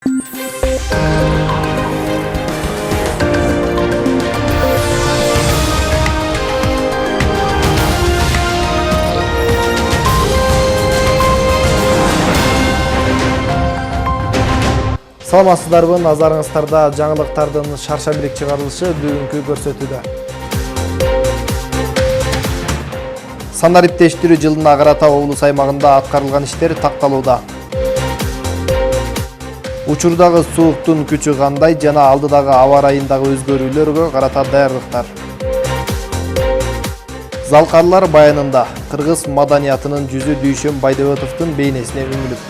Саламатсыздарбы, назарыңыздарда жаңылыктардын шарша бийлик чыгарылышы бүгүнкү көрсөтүүдө. Санариптештирүү жылына карата облус аймагында аткарылган иштер такталууда. Учурдагы сууктун күчү кандай жана алдыдагы аба ырайындагы өзгөрүүлөргө карата даярдыктар. Залкарлар баянында кыргыз маданиятынын жүзү Дүйшөн Байдебетовдун бейнесине үңүлүп.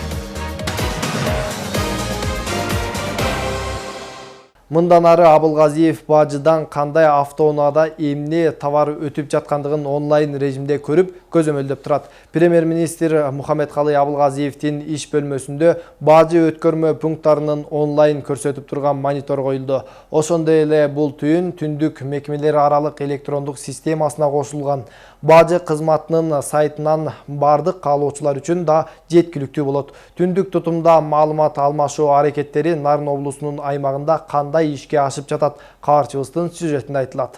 Мындан ары Абылгазиев бажыдан кандай автоунаада эмне товар өтүп жаткандыгын онлайн режимде көрүп, көзөмөлдөп турат. Премьер-министр Мухаммедкалый Абылгазиевдин иш бөлмөсүндө бажы өткөрмө пункттарынын онлайн көрсөтүп турган монитор коюлду. Ошондой эле бул түйүн түндүк мекемелер аралык электрондук системасына кошулган. Бажы кызматынын сайтынан бардык каалоочулар үчүн да жеткиликтүү болот. Түндүк тутумда маалымат алмашуу аракеттери Нарын облусунун аймагында кандай ишке ашып жатат? Кабарчыбыздын сюжетинде айтылат.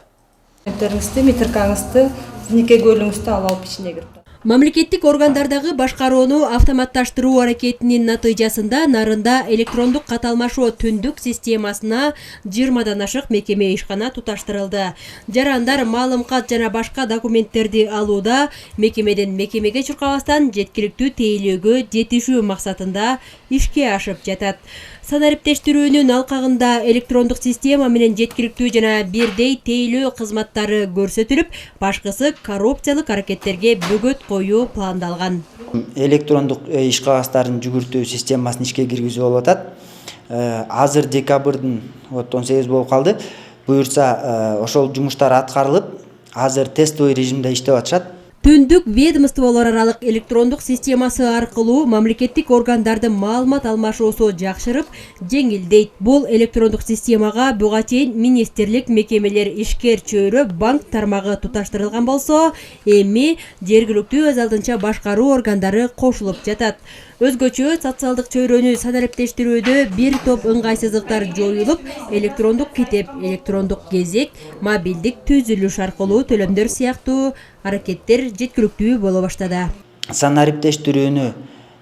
Метркаңызды, зинеке көлүңүздү алып ичине кирип. Мамлекеттик органдардагы башкарууну автоматташтыруу аракетинин натыйжасында Нарында электрондук каталмашуу түндүк системасына 20дан ашык мекеме ишкана туташтырылды. Жарандар маалымат жана башка документтерди алууда мекемеден мекемеге чуркабастан жеткиликтүү тейлөөгө жетишүү максатында ишке ашып жатат. Санариптештирүүнүн алкагында электрондук система менен жеткиликтүү жана бирдей тейлөө кызматтары көрсөтүлүп, башкысы коррупциялык аракеттерге бөгөт коюу пландалган. Электрондук иш кагазтарын жүгүртүү системасын ишке киргизүү болуп атат. Азыр декабрдын 18 болуп калды. Буюрса, ошол жумуштар аткарылып, азыр тестовый режимде иштеп атышат. Түндүк ведомстволор аралык электрондук системасы аркылуу мамлекеттик органдардын маалымат алмашуусу жакшырып, жеңилдейт. Бул электрондук системага буга чейин министрлик, мекемелер, ишкер чөйрө, банк тармагы туташтырылган болсо, эми жергиликтүү өз алдынча башкаруу органдары кошулуп жатат. Өзгөчө социалдык чөйрөнү санариптештирүүдө бир топ ыңгайсыздыктар жоюлуп, электрондук китеп, электрондук кезек, мобилдик түзүлүш аркылуу төлөмдөр сыяктуу аракеттер жеткиликтүү боло баштады. Санариптештирүүнү,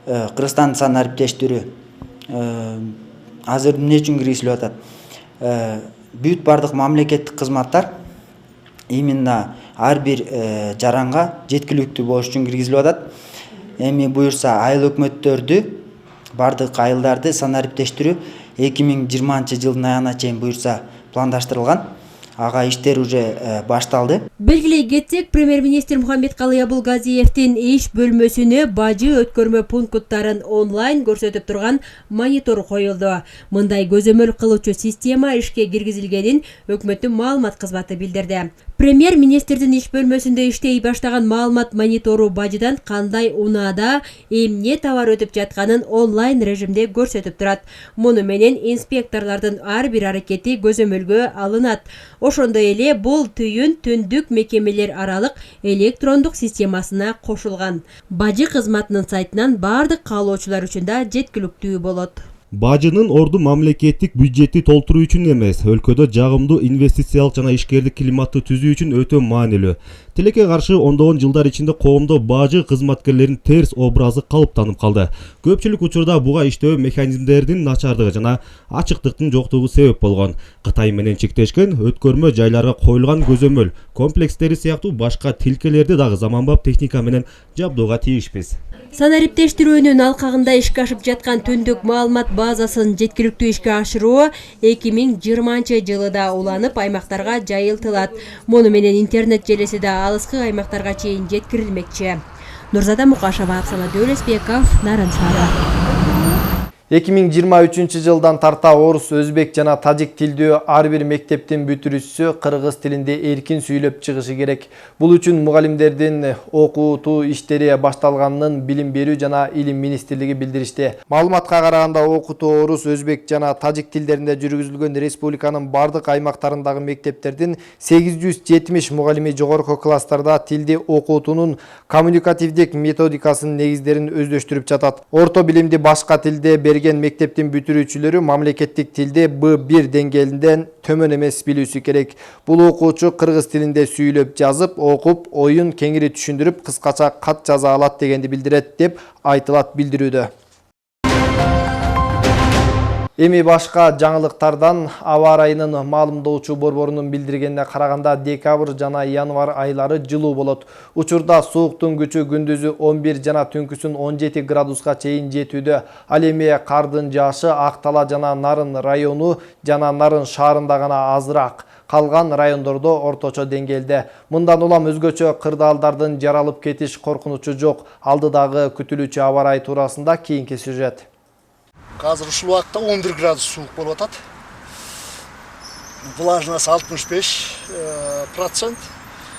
Кыргызстан санариптештирүү азыр эмне үчүн киргизилип атат? Бүт бардык мамлекеттик кызматтар именно ар бир жаранга жеткиликтүү болуш үчүн киргизилип атат. Эми буюрса айыл өкмөттөрдү, бардык айылдарды санариптештирүү 2020 жылдын аягына чейин буюрса пландаштырылган. Ага иштер уже башталды. Белгилей кетсек, премьер-министр Мухаммедкалый Абылгазиевдин иш бөлмөсүнө бажы өткөрмө пункттарын онлайн көрсөтүп турган монитор коюлду. Мындай көзөмөл кылуучу система ишке киргизилгенин өкмөттүн маалымат кызматы билдирди. Премьер-министрдин иш бөлмөсүндө иштей баштаган маалымат монитору бажыдан кандай унаада эмне товар өтүп жатканын онлайн режимде көрсөтүп турат. Муну менен инспекторлордун ар бир аракети көзөмөлгө алынат. Ошондой эле бул түйүн түндүк мекемелер аралык электрондук системасына кошулган. Бажы кызматынын сайтынан бардык каалоочулар үчүн да жеткиликтүү болот. Бажынын орду мамлекеттик бюджетти толтуруу үчүн эмес, өлкөдө жагымдуу инвестициялык жана ишкерлик климатты түзүү үчүн өтө маанилүү. Тилекке каршы ондогон жылдар ичинде коомдо бажы кызматкерлеринин терс образы калыптанып калды. Көпчүлүк учурда буга иштөө механизмдеринин начардыгы жана ачыктыктын жоктугу себеп болгон. Кытай менен чектешкен өткөрмө жайларга коюлган көзөмөл комплекстери сыяктуу башка тилкелерди дагы заманбап техника менен жабдууга тийишпиз. Санариптештирүүнүн алкагында ишке ашып жаткан түндүк маалымат базасын жеткиликтүү ишке ашыруу 2020 жылы да уланып аймактарга жайылтылат. Муну менен интернет желеси да алыскы аймактарга чейин жеткирилмекчи. Нурзада Мукашева, Абсана Дөөлөсбеков, Нарын шаары. 2023 жылдан тарта орус, өзбек жана тажик тилдүү ар бир мектептин бүтүрүүчүсү кыргыз тилинде эркин сүйлөп чыгышы керек. Бул үчүн мугалимдердин окутуу иштери башталганын Билим берүү жана Илим министрлиги билдиришти. Маалыматка караганда окутуу орус, өзбек жана тажик тилдеринде жүргүзүлгөн республиканын бардык аймактарындагы мектептердин 870 мугалими жогорку класстарда тилди окутуунун коммуникативдик методикасынын негиздерин өздөштүрүп жатат. Орто билимди башка тилде берген берген мектептин бүтүрүүчүлөрү мамлекеттик тилде B1 деңгээлинден төмөн эмес билүүсү керек. Бул окуучу кыргыз тилинде сүйлөп, жазып, окуп, оюн кеңири түшүндүрүп, кыскача кат жаза алат дегенди билдирет деп айтылат билдирүүдө. Эми башка жаңылыктардан аба ырайынын маалымдоочу борборунун билдиргенине караганда декабрь жана январь айлары жылуу болот. Учурда сууктун күчү күндүзү 11 жана түнкүсүн 17 градуска чейин жетүүдө. Ал эми кардын жаашы Ак Тала жана Нарын району жана Нарын шаарында гана азыраак. Калган райондордо орточо деңгээлде. Мындан улам өзгөчө кырдаалдардын жаралып кетиш коркунучу жок. Алдыдагы күтүлүүчү аба ырайы туурасында кийинки сюжет. Қазір ушул убакытта 11 градус суық болуп атат. Влажность 65%.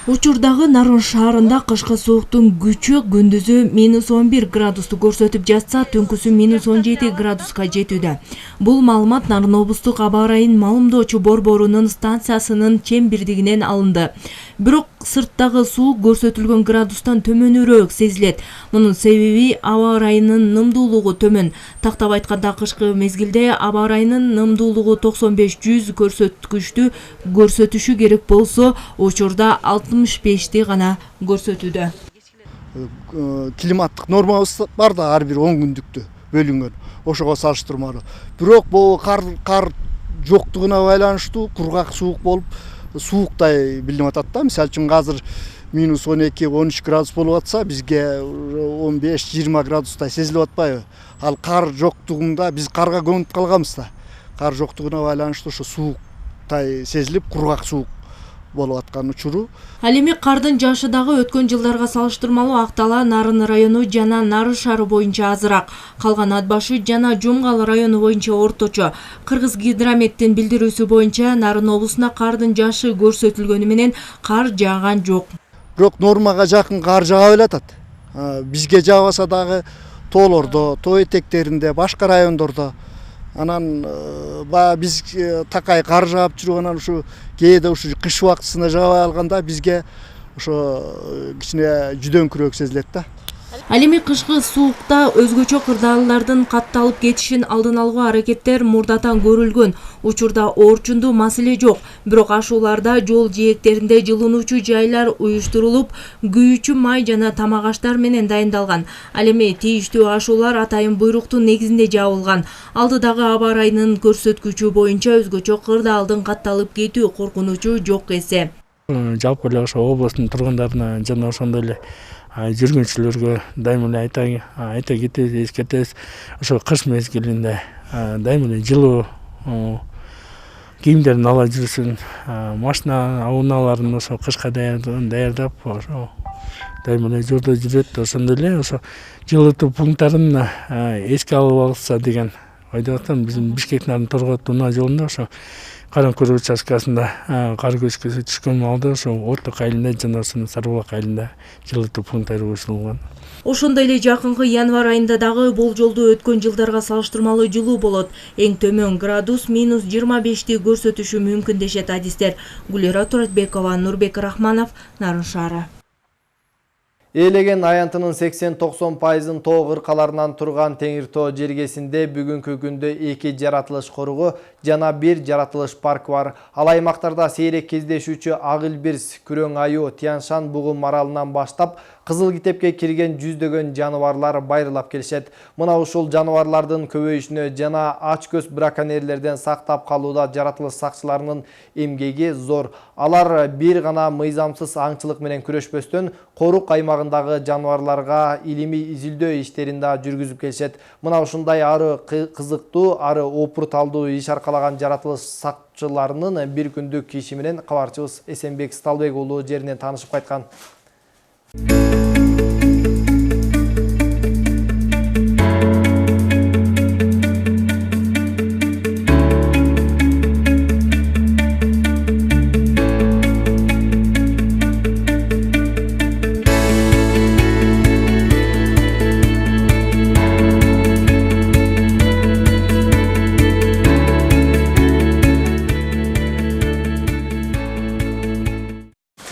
Учурдагы Нарын шаарында кышкы сууктун күчү күндүзү -11 градусту көрсөтүп жатса, түнкүсү -17 градуска жетүүдө. Бул маалымат Нарын облустук аба ырайын маалымдоочу борборунун станциясынын чембирдигинен алынды. Бирок сырттагы суу көрсөтүлгөн градустан төмөнүрөөк сезилет. Мунун себеби аба ырайынын нымдуулугу төмөн. Тактап айтканда, кышкы мезгилде аба ырайынын нымдуулугу 95-100 көрсөтүшү керек болсо, учурда 65-ти гана көрсөтүүдө. Климаттык нормабыз бар да, ар бир 10 күндүктү бөлүнгөн. Ошого салыштырмалуу. Бирок бул кар жоктугуна байланыштуу кургак суук болуп, сууктай билинип атат да. Мисалы үчүн азыр -12-13 градус болуп атса, бизге 15-20 градустай сезилип атпайбы? Ал кар жоктугунда биз карга көнүп калганбыз да. Кар жоктугуна байланыштуу ошо сууктай сезилип, кургак суук болуп аткан учуру. Ал эми кардын жаашы дагы өткөн жылдарга салыштырмалуу Ак Тала, Нарын району жана Нарын шаары боюнча азыраак. Калган Ат башы жана Жумгал району боюнча орточо. Кыргыз гидрометтин билдирүүсү боюнча Нарын облусуна кардын жаашы көрсөтүлгөнү менен кар жааган жок. Бирок нормага жакын кар жаага бератат. Бизге жаабаса дагы тоолордо, тоо этектеринде, башка райондордо. Анан биз такай кар жаап жүрүп, анан ушу кээде ушу кыш убактысында жаабай алганда бизге ошо кичине жүдөңкүрөөк сезилет да. Ал эми кышкы суукта өзгөчө кырдаалдардын катталып кетишин алдын алууга аракеттер мурдатан көрүлгөн. Учурда орчундуу маселе жок. Бирок ашууларда жол жээктеринде жылынуучу жайлар уюштурулуп, күйүүчү май жана тамак аштар менен дайындалган. Ал эми тийиштүү ашуулар атайын буйруктун негизинде жабылган. Алдыдагы аба ырайынын көрсөткүчү боюнча өзгөчө кырдаалдын катталып кетүү коркунучу жок эсе. Жалпы эле ошо облустун тургундарына жана ошондой эле жүргүнчүлөргө дайыма эле айта кетебиз, эскертебиз. Ошо кыш мезгилинде дайыма эле жылуу кийимдерин ала жүрсүн, машина унааларын ошо кышка даярдап, ошо дайыма эле жолдо жүрөт. Ошондой эле ошо жылытуу пункттарын эске алып алса деген ойдо атам. Биздин Бишкек-Нарын Торгот унаа жолунда ошо Каранкөл участкасында кар көчкүсү түшкөн маалда ошо Оттук айылында жана ошо Сарыбулак айылында жылытуу пункттары учурулган. Ошондой эле жакынкы январь айында дагы болжолдуу өткөн жылдарга салыштырмалуу жылуу болот. Эң төмөн градус -25ти көрсөтүшү мүмкүн дешет адистер. Гүлира Туратбекова, Нурбек Рахманов, Нарын шаары. Ээлеген аянтынын 80-90%-ын тоо кыркаларынан турган Теңир тоо жергесинде бүгүнкү күндө 2 жаратылыш коругу жана 1 жаратылыш парк бар. Ал аймактарда сейрек кездешүүчү ак илбирс, күрөң аю, Тяншан бугум аралынан баштап Кызыл китепке кирген жүздөгөн жаныбарлар байрылап келишет. Мына ушул жаныбарлардын көбөйүшүнө жана ач көз браконьерлерден сактап калууда жаратылыш сакчыларынын эмгеги зор. Алар бир гана мыйзамсыз аңчылык менен күрөшпөстөн корук аймагындагы жаныбарларга илимий изилдөө иштерин да жүргүзүп келишет. Мына ушундай ары кызыктуу, ары опурталдуу иш аркалаган жаратылыш сакчыларынын бир күндүк иши менен кабарчыбыз Эсенбек Сталбек уулу жеринен таанышып кайткан.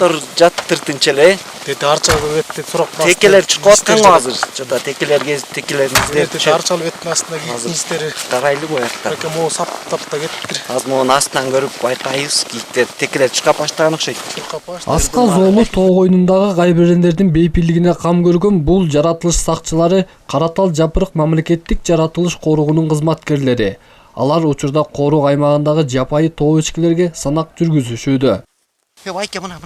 мотор жатыптыр тынч эле. Деди арчалып бетте сурак басты. Текелер чыгып атканбы азыр? Жада текелериңиздер. Арчалып беттин астына кийиктери. Карайлы бояктар. Эке могу саптап да кеттир. Азыр могу астынан көрүп байкайбыз, кийиктер текелер чыга баштаган окшойт. Аска Зоолу тоо койнундагы кайбирендердин бейпилдигине кам көргөн бул жаратылыш сакчылары Каратал Жапырык мамлекеттик жаратылыш коруугунун кызматкерлери. Алар учурда коруу аймагындагы жапайы тоо эчкилерге санак жүргүзүшүүдө. Байке мына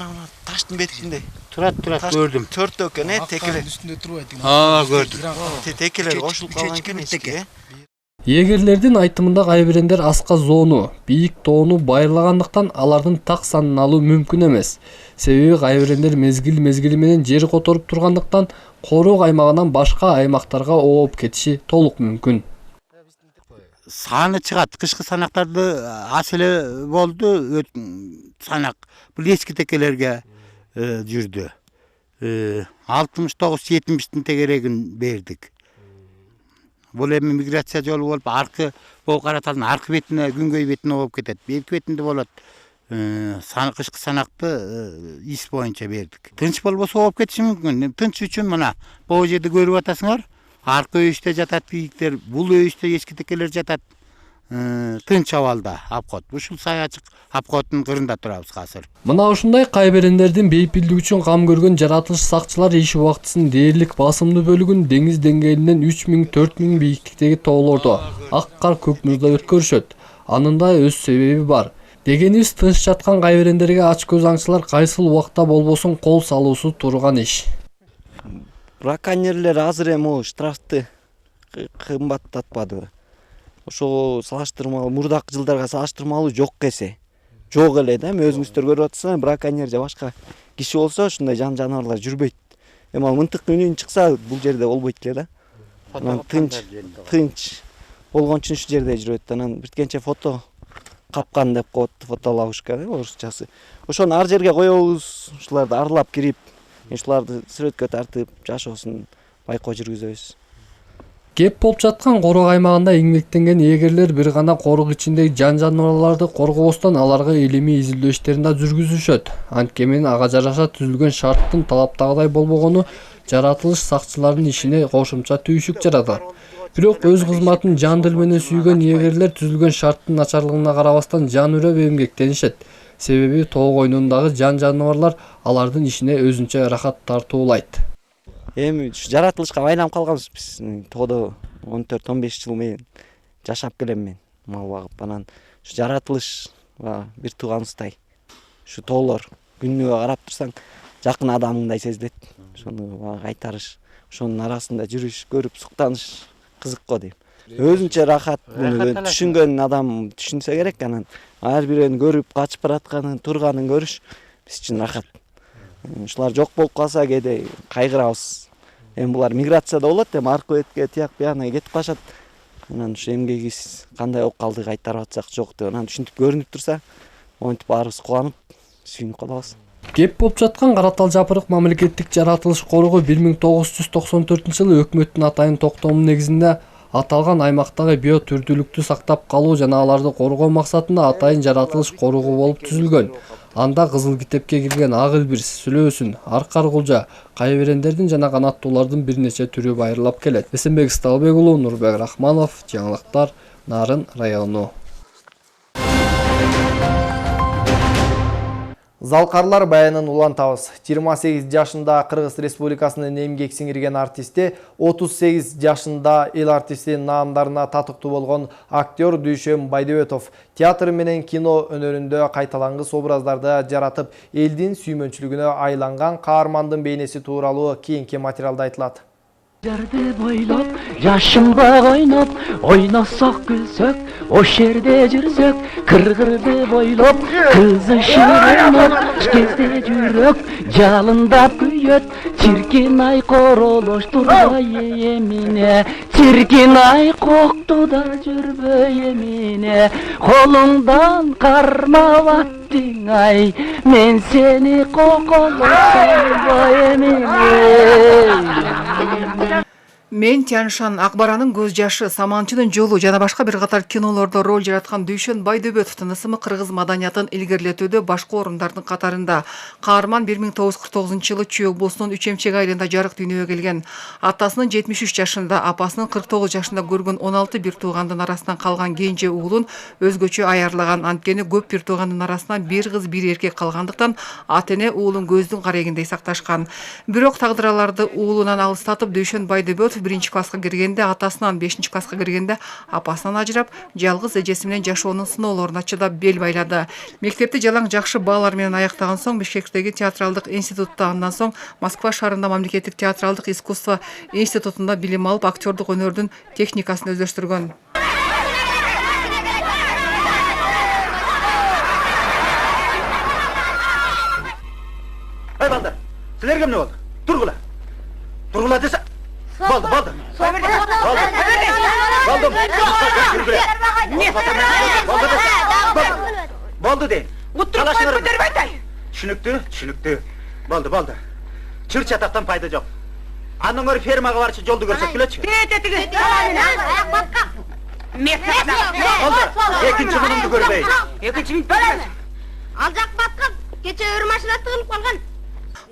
таштын бетинде. Турат көрдүм. Төртөө экен, текелер. Үстүндө турбайт экен. Көрдүм. Текелер кошулуп калган экен. Эгерлердин айтымында кайбирендер Аска Зоону, бийик тоону байырлагандыктан алардын так санын алуу мүмкүн эмес. Себеби кайбирендер мезгили менен жер которуп тургандыктан коруу аймагынан башка аймактарга ооп кетиши толук мүмкүн. Саны чыгат, кышкы санактарды аз эле болду, санак. Бул эски текелерге жүрдү. 69-70-тин тегерегин бердик. Бул эми миграция жолу болуп, аркы бул Караталдын аркы бетине, күнгөй бетине болуп кетет. Берки бетинде болот. Кышкы санакты ис боюнча бердик. Тынч болбосо болуп кетиши мүмкүн. Тынч үчүн мына бул жерде көрүп атасыңар. Аркы өйүштө жатат бийиктер, бул өйүштө эски текелер жатат. Тынч абалда апкот. Ушул саячык апкоттун кырында турабыз азыр. Мына ушундай кайбирендердин бейпилдиги үчүн кам көргөн жаратылыш сакчылар иш убактысынын дээрлик басымдуу бөлүгүн деңиз деңгээлинен 3000–4000 бийиктиктеги тоолордо ак кар көк музда өткөрүшөт. Анын да өз себеби бар. Дегенибиз тынч жаткан кайбирендерге ач көз аңчылар кайсыл убакта болбосун кол салуусу турган иш. Браконьерлер азыр эми штрафты кымбаттатпады. Ошого салыштырмалуу, мурдакы жылдарга салыштырмалуу жок эсе. Жок эле да, эми өзүңүздөр көрүп атсаңар, браконьер же башка киши болсо ушундай жаныбарлар жүрбөйт. Эми ал мынтык үнүн чыкса, бул жерде болбойт эле да. Анан тынч болгон үчүн ушул жерде жүрөт. Анан биткенче фото капкан деп коет, фотоловушка орусчасы. Ошону ар жерге коебуз, ушуларды арылап кирип, ушуларды сүрөткө тартып, жашоосун байкоо жүргүзөбүз. Кеп болуп жаткан коруу аймагында эмгектенген эгерлер бир гана корук ичиндеги жаныбарларды коргобостон аларга илимий изилдөө иштерин да жүргүзүшөт. Анткени ага жараша түзүлгөн шарттын талаптагыдай болбогону жаратылыш сакчыларынын ишине кошумча түйшүк жаратат. Бирок өз кызматын жан дил менен сүйгөн эгерлер түзүлгөн шарттын начарлыгына карабастан жан үрөп эмгектенишет. Себеби тоо койнундагы жаныбарлар алардын ишине өзүнчө ырахат тартуулайт. Эми жаратылышка байланып калганбыз биз. Тоодо 14-15 жыл менен жашап келем мен, мал багып. Анан ушу жаратылыш бир тууганыбыздай. Ушу тоолор күнүгө карап турсаң, жакын адамыңдай сезилет. Ошону кайтарыш, ошонун арасында жүрүш, көрүп суктаныш кызык го дейм. Өзүнчө рахат, муну түшүнгөн адам түшүнсө керек. Анан ар бирөөнү көрүп, качып баратканын, турганын көрүш биз үчүн рахат. Ушулар жок болуп калса кээде кайгырабыз. Эми булар миграцияда болот, эми аркы бетке тияк бияна кетип калышат. Анан ушу эмгегибиз кандай болуп калды, кайтарып атсак жок деп анан түшүнүп көрүнүп турса, монтип баарыбыз кубанып, сүйүнүп калабыз. Кеп болуп жаткан Каратал Жапырык мамлекеттик жаратылыш коруугу 1994-жылы өкмөттүн атайын токтомунун негизинде аталган аймактагы биотүрдүүлүктү сактап калуу жана аларды коргоо максатында атайын жаратылыш коруугу болуп түзүлгөн. Анда кызыл китепке кирген ак илбирс, сүлөөсүн, аркар кулжа, кайбирендердин жана канаттуулардын бир нече түрү байырылап келет. Эсенбек Сталбек уулу, Нурбек Рахманов, жаңылыктар, Нарын району. Залкарлар баянын улантабыз. 28 жашында Кыргыз Республикасынын эмгек сиңирген артисти, 38 жашында эл артистинин наамдарына татыктуу болгон актер Дүйшөм Байдөбөтов театр менен кино өнөрүндө кайталангыс образдарды жаратып, элдин сүймөнчүлүгүнө айланган каармандын бейнеси тууралуу кийинки материалда айтылат. Жерде бойлоп, жашымда ойноп, ойносок күлсөк, ош жерде жүрсөк, кыргырды бойлоп, кызышып, кезде жүрөк, жалындап күйөт, чиркин ай королоштурбай эмине, чиркин ай коктуда жүрбөй эмине, колуңдан кармап аттың ай, мен сени коколосойбой эмине. Мен Тяньшан Акбаранын көз жашы, Саманчынын жолу жана башка бир катар кинолордо роль жараткан Дүйшөн Байдөбөтовдун ысымы кыргыз маданиятын илгерилетүүдө башкы орундардын катарында. Каарман 1949-жылы Чүй облусунун Үчемчек айылында жарык дүйнөгө келген. Атасынын 73 жашында, апасынын 49 жашында көргөн 16 бир туугандын арасынан калган кенже уулун өзгөчө аярлаган. Анткени көп бир туугандын арасынан бир кыз бир эркек калгандыктан ата-эне уулун көздүн карегиндей сакташкан. Бирок тагдыраларды уулунан алыстатып Дүйшөн Байдөбөтов 1-класска киргенде, атасынан 5-класска киргенде апасынан ажырап, жалгыз эжеси менен жашоонун сыноолоруна чыдап бел байлады. Мектепти жалаң жакшы баалар менен аяктаган соң Бишкектеги театралдык институтта, андан соң Москва шаарында мамлекеттик театралдык искусство институтунда билим алып, актёрдук өнөрдүн техникасын өздөштүргөн. Ай балдар, силерге эмне болду? Тургула. Тургула десе. Болду. Болду дейм. Түшүнүктүү. Болду. Чыр чатактан пайда жок. Андан көрү фермага барчы жолду көрсөк келечи. Экинчи мунумду көрбөйт. Ал жак баткан, кече өр машина тыгылып калган.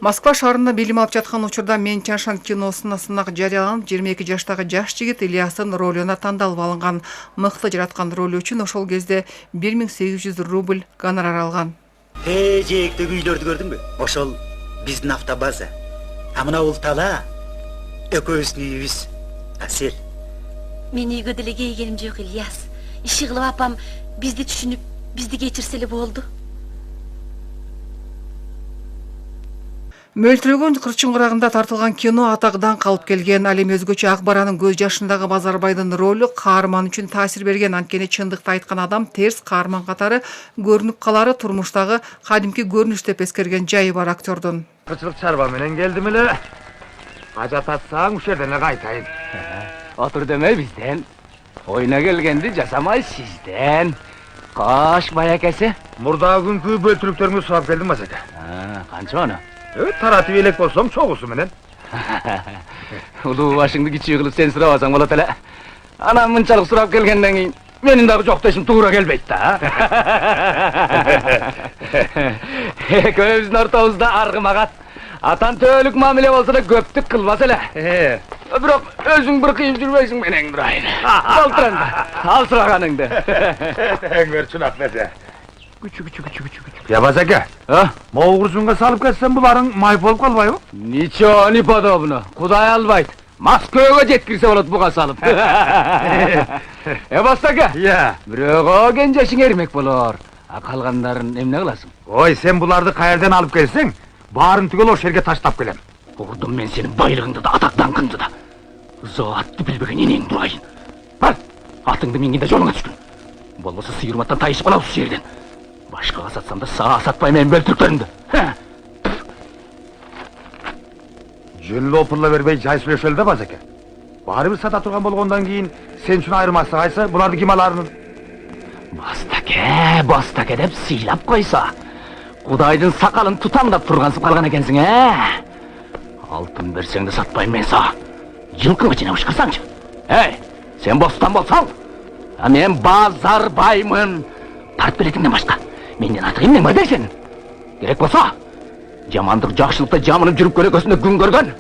Москва шаарында билим алып жаткан учурда Мен Тяньшан киносуна сынак жарыяланып, 22 жаштагы жаш жигит Ильястын ролуна тандалып алынган. Мыкты жараткан ролу үчүн ошол кезде 1800 рубль гонорар алган. Жээктеги үйлөрдү көрдүңбү? Ошол биздин автобаза. А мына бул тала экөөбүздүн үйүбүз. Асел. Мен үйгө деле келгеним жок, Ильяс. Иши кылып апам бизди түшүнүп, бизди кечирсе эле болду. Мөлтүрөгөн кырчын кырагында тартылган кино атагдан калып келген. Ал эми өзгөчө Акбаранын көз жашындагы Базарбайдын ролу каарман үчүн таасир берген. Анткени чындыкты айткан адам терс каарман катары көрүнүп калары турмуштагы кадимки көрүнүш деп эскерген жайы бар актёрдун. Кычылык чарба менен келдим эле. Ажат атсаң ушул жерден эле кайтайын. Отур демей бизден. Ойна келгенди жасамай сизден. Кош баякеси. Мурдагы күнкү бөлтүрүктөрүңү сурап келдим Базака. Канча аны? Таратып элек болсом чогусу менен. Улуу башыңды кичүү кылып сен сурабасаң болот эле. Анан мынчалык сурап келгенден кийин менин дагы жок дешим туура келбейт да. Экөөбүздүн ортобузда аргымагат. Атан төөлүк мамиле болсо да көптүк кылбас эле. Бирок өзүң бир кыйып жүрбөйсүң менен Ибрайым. Болтуранда. Ал сураганыңды. Эңер чынап берсе. Күчү. Я Базака, могу курсунга салып кетсем буларың май болуп калбайбы? Ничего не подобно. Кудай албайт. Москвага жеткирсе болот буга салып. Базака. Бирөөгө кенжешиң эрмек болор. А калгандарын эмне кыласың? Ой, сен буларды каерден алып келсең, баарын түгел ошол жерге таштап келем. Урдум мен сенин байлыгыңды да, атак даңкыңды да. Заатты билбеген энең Дурайын. Бар, атыңды мингенде жолуңа түшкүн. Болбосо сыйырматтан тайышып калабыз ушул жерден. Башкага сатсам да сага сатпай мен бөлтүрүктөрүмдү. Жөн опурла бербей жай сүйлөшөлү да Базака. Баары бир сата турган болгондон кийин сен үчүн айырмасы кайсы? Буларды ким аларын? Бастаке деп сыйлап койсо. Кудайдын сакалын тутамдап тургансып калган экенсиң, Алтын берсең да сатпайм мен сага. Жылкыңа чейин ышкырсаңчы. Сен бостан болсаң, а мен Базарбаймын. Тарт билетиңден башка. Менден артык эмнең бар дейсиң? Керек болсо, жамандык жакшылыкта жамынып жүрүп көрөкөсүндө күн көргөн.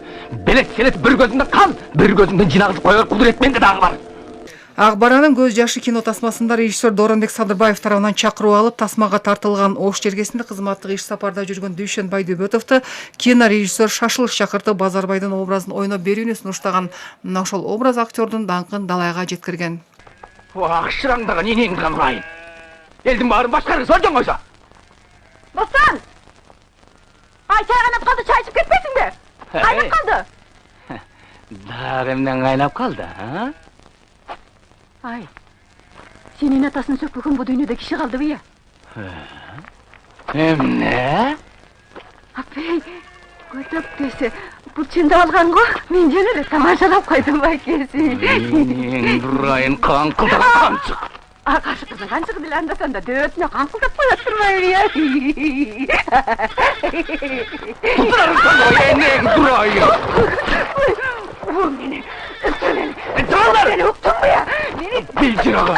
Белек-селет бир көзүндө кан, бир көзүндөн жинагызып коер кудурет менде дагы бар. Акбаранын көз жашы кино тасмасында режиссер Доронбек Садырбаев тарабынан чакыруу алып, тасмага тартылган Ош жергесинде кызматтык иш сапарда жүргөн Дүйшөн Байдөбөтовду кинорежиссер шашылыш чакыртып Базарбайдын образын ойноп берүүнү сунуштаган. Мына ошол образ актёрдун даңкын далайга жеткирген. Акшыраңдаган энеңди камырайын. Элдин баарын башкаргыс ордон койсо. Достан! Ай, чай кайнап калды, чай ичип кетпейсиңби? Кайнап калды? Дагы эмнең кайнап калды, Ай, сенин атасын сөкпөгөн бу дүйнөдө киши калдыбы? Эмне? Апей, көтөп десе, бул чындап алган го. Мен жөн эле тамашалап койдум байкеси. Дурайын каңкылдаган камчык. Каршы кыздын камчыгы деле анда-санда дөбөтүнө каңкылдап коет турбайбы? Тутарың энең Дурайын. Бул мени Çağırlar! Seni uktun mu ya? Bil çırağı!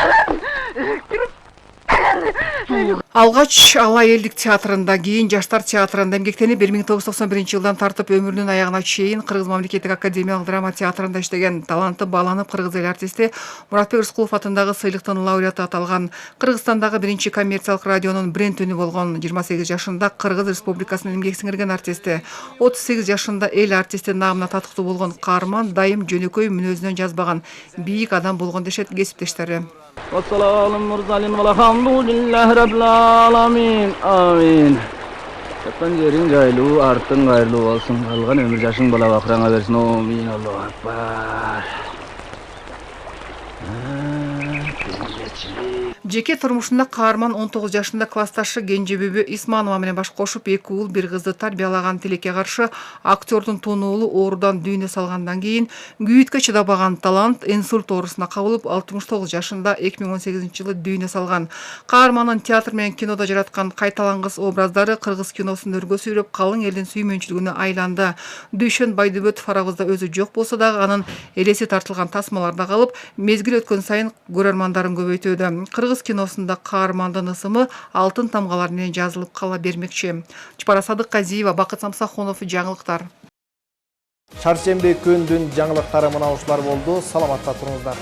Алгач Алай элдик театрында, кийин Жаштар театрында эмгектенип 1991-жылдан тартып өмүрүнүн аягына чейин Кыргыз мамлекеттик академиялык драма театрында иштеген талантты бааланып кыргыз эл артисти Муратбек Рыскулов атындагы сыйлыктын лауреаты аталган, Кыргызстандагы биринчи коммерциялык радионун бренд үнү болгон 28 жашында Кыргыз Республикасынын эмгек сиңирген артисти, 38 жашында эл артисти наамына татыктуу болгон каарман дайым жөнөкөй мүнөзүнөн жазбаган бийик адам болгон дешет кесиптештери. Vesselamün mursalin velhamdülillahi rabbil alamin. Amin. Yatan yerin gaylu, artın gaylu olsun. Kalgan ömür yaşın bala bakrana versin. Amin. Allahu Akbar. Жеке турмушунда каарман 19 жашында классташы Кенжебүбү Исманова менен баш кошуп 2 уул 1 кызды тарбиялаган тилекке каршы актёрдун тонуулу оорудан дүйнө салгандан кийин күйүткө чыдабаган талант инсульт оорусуна кабылып 69 жашында 2018-жылы дүйнө салган. Каармандын театр менен кинодо жараткан кайталангыс образдары кыргыз киносунун өргөсү үрөп калың элдин сүймөнчүлүгүнө айланды. Дүйшөн Байдөбөтов арабызда өзү жок болсо дагы анын элеси тартылган тасмаларда калып, мезгил өткөн сайын көрөрмандарын көбөйтүүдө. Кыргыз киносунда каармандын ысымы алтын тамгалар менен жазылып кала бермекчи. Чыпара Садыкказиева, Бакыт Самсахунов, жаңылыктар. Чаршемби күндүн жаңылыктары мына ушулар болду. Саламатта туруңуздар.